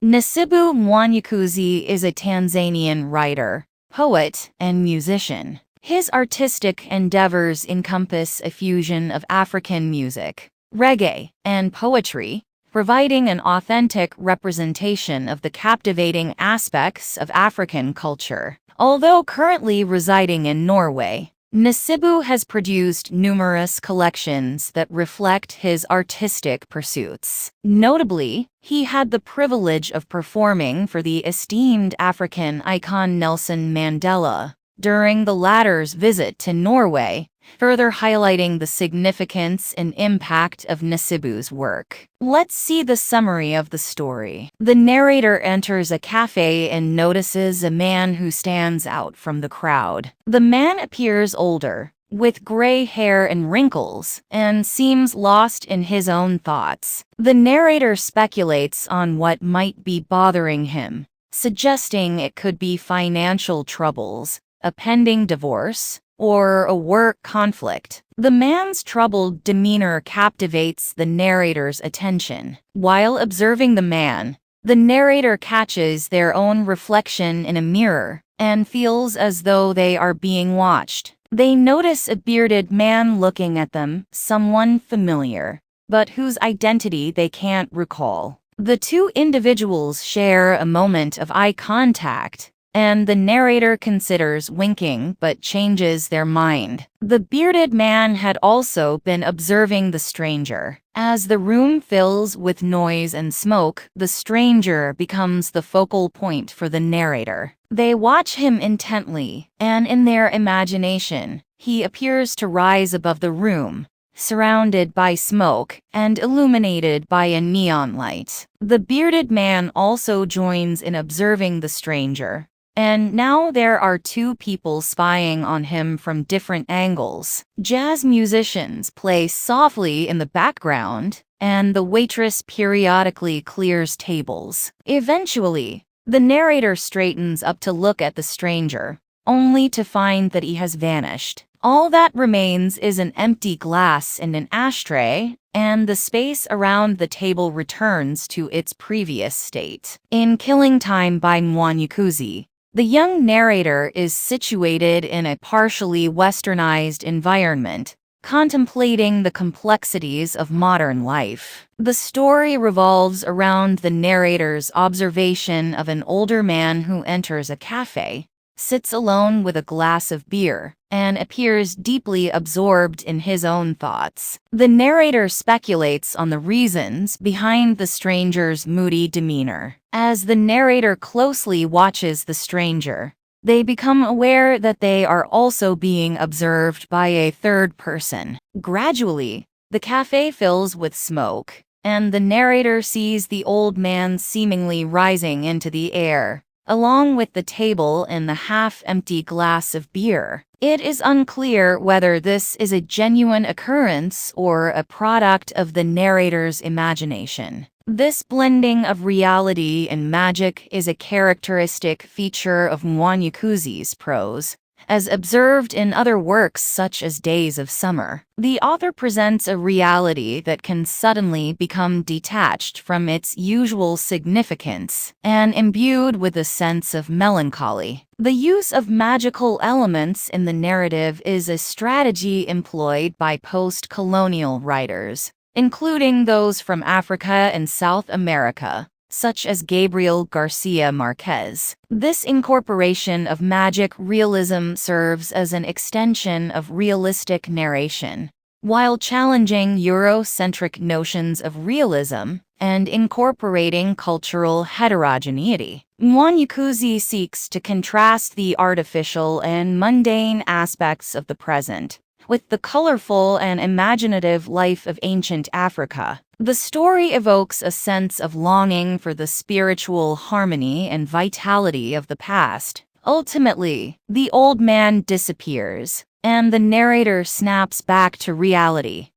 Nasibu Mwanukuzi is a Tanzanian writer, poet, and musician. His artistic endeavors encompass a fusion of African music, reggae, and poetry, providing an authentic representation of the captivating aspects of African culture. Although currently residing in Norway, Nasibu has produced numerous collections that reflect his artistic pursuits. Notably, he had the privilege of performing for the esteemed African icon Nelson Mandela during the latter's visit to Norway, further highlighting the significance and impact of Nasibu's work. Let's see the summary of the story. The narrator enters a cafe and notices a man who stands out from the crowd. The man appears older, with gray hair and wrinkles, and seems lost in his own thoughts. The narrator speculates on what might be bothering him, suggesting it could be financial troubles, a pending divorce, or a work conflict. The man's troubled demeanor captivates the narrator's attention. While observing the man, the narrator catches their own reflection in a mirror and feels as though they are being watched. They notice a bearded man looking at them, someone familiar, but whose identity they can't recall. The two individuals share a moment of eye contact, and the narrator considers winking but changes their mind. The bearded man had also been observing the stranger. As the room fills with noise and smoke, the stranger becomes the focal point for the narrator. They watch him intently, and in their imagination, he appears to rise above the room, surrounded by smoke and illuminated by a neon light. The bearded man also joins in observing the stranger, and now there are two people spying on him from different angles. Jazz musicians play softly in the background, and the waitress periodically clears tables. Eventually, the narrator straightens up to look at the stranger, only to find that he has vanished. All that remains is an empty glass and an ashtray, and the space around the table returns to its previous state. In Killing Time by Mwanukuzi, the young narrator is situated in a partially westernized environment, contemplating the complexities of modern life. The story revolves around the narrator's observation of an older man who enters a cafe, sits alone with a glass of beer, and appears deeply absorbed in his own thoughts. The narrator speculates on the reasons behind the stranger's moody demeanor. As the narrator closely watches the stranger, they become aware that they are also being observed by a third person. Gradually, the cafe fills with smoke, and the narrator sees the old man seemingly rising into the air, along with the table and the half-empty glass of beer. It is unclear whether this is a genuine occurrence or a product of the narrator's imagination. This blending of reality and magic is a characteristic feature of Mwanukuzi's prose, as observed in other works such as Days of Summer. The author presents a reality that can suddenly become detached from its usual significance and imbued with a sense of melancholy. The use of magical elements in the narrative is a strategy employed by post-colonial writers, including those from Africa and South America, such as Gabriel Garcia Marquez. This incorporation of magic realism serves as an extension of realistic narration, while challenging Eurocentric notions of realism and incorporating cultural heterogeneity. Mwanukuzi seeks to contrast the artificial and mundane aspects of the present with the colorful and imaginative life of ancient Africa. The story evokes a sense of longing for the spiritual harmony and vitality of the past. Ultimately, the old man disappears, and the narrator snaps back to reality,